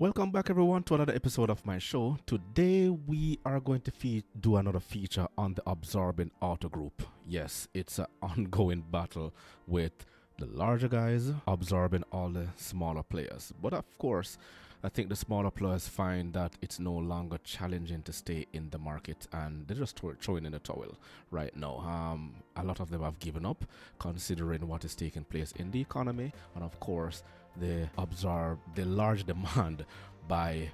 Welcome back, everyone, to another episode of my show. Today, we are going to do another feature on the absorbing auto group. Yes, it's an ongoing battle with the larger guys absorbing all the smaller players. But of course, I think the smaller players find that it's no longer challenging to stay in the market, and they're just throwing in the towel right now. A lot of them have given up, considering what is taking place in the economy, and of course, they absorb the large demand by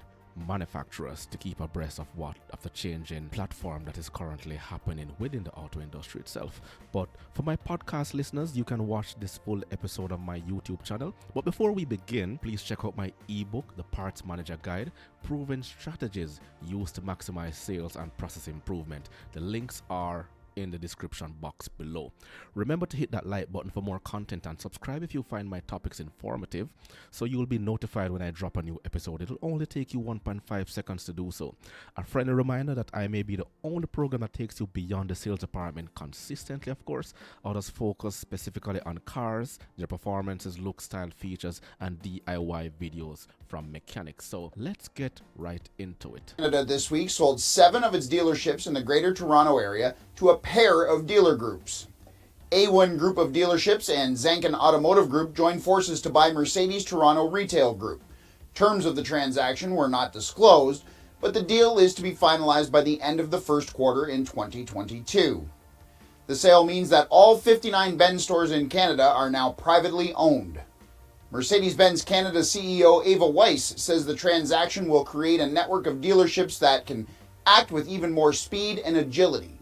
manufacturers to keep abreast of the changing platform that is currently happening within the auto industry itself. But for my podcast listeners, you can watch this full episode on my YouTube channel. But before we begin, please check out my ebook, The Parts Manager Guide, Proven Strategies Used to Maximize Sales and Process Improvement. The links are in the description box below. Remember to hit that like button for more content and subscribe if you find my topics informative, so you'll be notified when I drop a new episode. It'll only take you 1.5 seconds to do so. A friendly reminder that I may be the only program that takes you beyond the sales department consistently, of course. Others focus specifically on cars, their performances, look, style, features, and DIY videos from mechanics. So let's get right into it. Canada this week sold 7 of its dealerships in the Greater Toronto Area to a pair of dealer groups. A1 Group of Dealerships and Zanken Automotive Group joined forces to buy Mercedes Toronto Retail Group. Terms of the transaction were not disclosed, but the deal is to be finalized by the end of the first quarter in 2022. The sale means that all 59 Benz stores in Canada are now privately owned. Mercedes-Benz Canada CEO Ava Weiss says the transaction will create a network of dealerships that can act with even more speed and agility.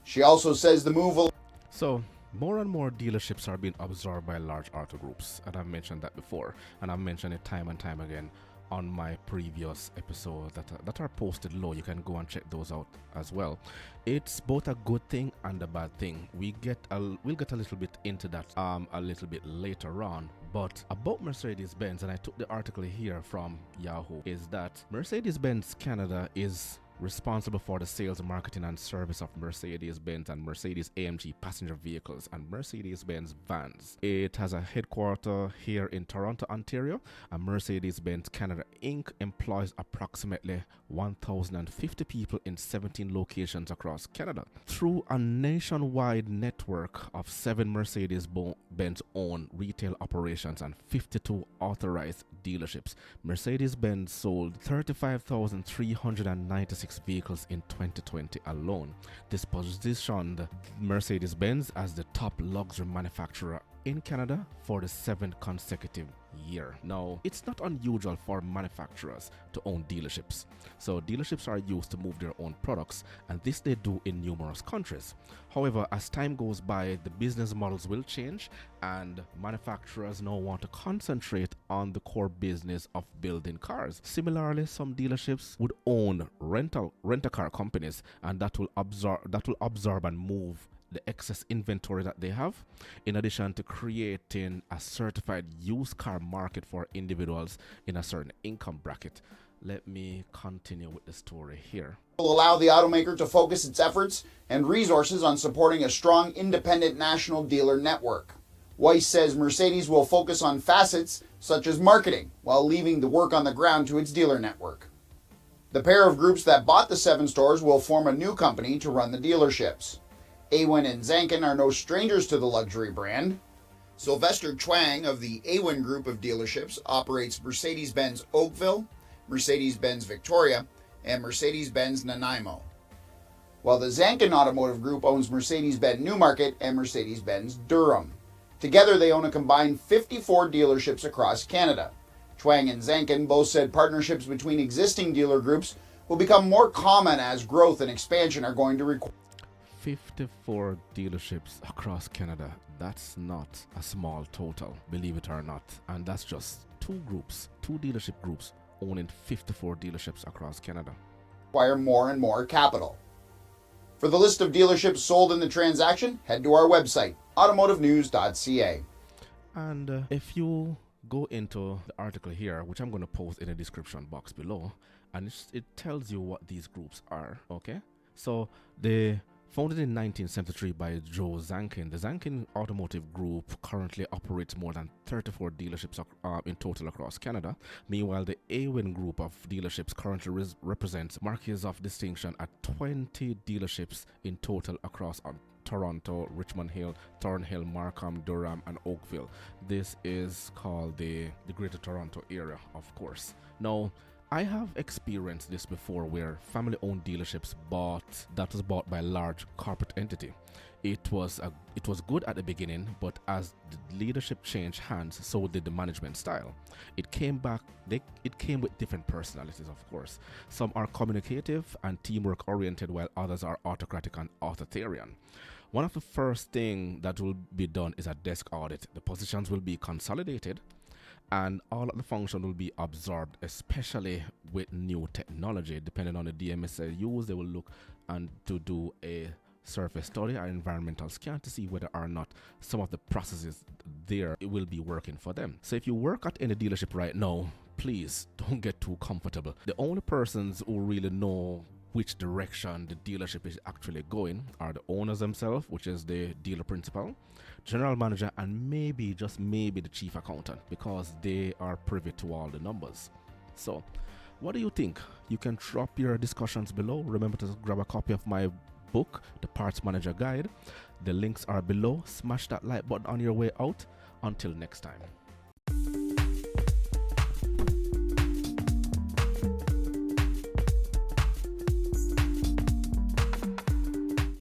She also says the move will... So, more and more dealerships are being absorbed by large auto groups, and I've mentioned that before, and I've mentioned it time and time again on my previous episodes that are posted low. You can go and check those out as well. It's both a good thing and a bad thing. We'll get a little bit into that a little bit later on. But about Mercedes-Benz, and I took the article here from Yahoo, is that Mercedes-Benz Canada is responsible for the sales, marketing, and service of Mercedes-Benz and Mercedes-AMG passenger vehicles and Mercedes-Benz vans. It has a headquarters here in Toronto, Ontario, and Mercedes-Benz Canada Inc. employs approximately 1,050 people in 17 locations across Canada. Through a nationwide network of 7 Mercedes-Benz owned retail operations and 52 authorized dealerships, Mercedes-Benz sold 35,396 vehicles in 2020 alone. This positioned Mercedes-Benz as the top luxury manufacturer in Canada for the 7th consecutive year. Now, it's not unusual for manufacturers to own dealerships. So dealerships are used to move their own products, and this they do in numerous countries. However, as time goes by, the business models will change, and manufacturers now want to concentrate on the core business of building cars. Similarly, some dealerships would own rent-a-car companies, and that will absorb and move the excess inventory that they have, in addition to creating a certified used car market for individuals in a certain income bracket. Let me continue with the story here. Will allow the automaker to focus its efforts and resources on supporting a strong independent national dealer network. Weiss says Mercedes will focus on facets such as marketing while leaving the work on the ground to its dealer network. The pair of groups that bought the 7 stores will form a new company to run the dealerships. A1 and Zanken are no strangers to the luxury brand. Sylvester Chuang of the A1 Group of Dealerships operates Mercedes-Benz Oakville, Mercedes-Benz Victoria, and Mercedes-Benz Nanaimo, while the Zanken Automotive Group owns Mercedes-Benz Newmarket and Mercedes-Benz Durham. Together they own a combined 54 dealerships across Canada. Chuang and Zanken both said partnerships between existing dealer groups will become more common as growth and expansion are going to require 54 dealerships across Canada. That's not a small total, believe it or not. And that's just 2 dealership groups owning 54 dealerships across Canada. Require more and more capital. For the list of dealerships sold in the transaction, head to our website, automotivenews.ca. And if you go into the article here, which I'm going to post in the description box below, and it tells you what these groups are, okay? So the Founded in 1973 by Joe Zankin, the Zankin Automotive Group currently operates more than 34 dealerships in total across Canada. Meanwhile, the Awin Group of dealerships currently represents marques of distinction at 20 dealerships in total across Toronto, Richmond Hill, Thornhill, Markham, Durham, and Oakville. This is called the Greater Toronto Area, of course. Now, I have experienced this before where family-owned dealerships was bought by a large corporate entity. It was good at the beginning, but as the leadership changed hands, so did the management style. It came with different personalities, of course. Some are communicative and teamwork oriented, while others are autocratic and authoritarian. One of the first things that will be done is a desk audit. The positions will be consolidated and all of the function will be absorbed, especially with new technology. Depending on the DMS they use, they will look and to do a surface study or environmental scan to see whether or not some of the processes there it will be working for them. So if you work at any dealership right now, please don't get too comfortable. The only persons who really know which direction the dealership is actually going are the owners themselves, which is the dealer principal, general manager, and maybe, just maybe, the chief accountant, because they are privy to all the numbers. So what do you think? You can drop your discussions below. Remember to grab a copy of my book, The Parts Manager Guide. The links are below. Smash that like button on your way out. Until next time.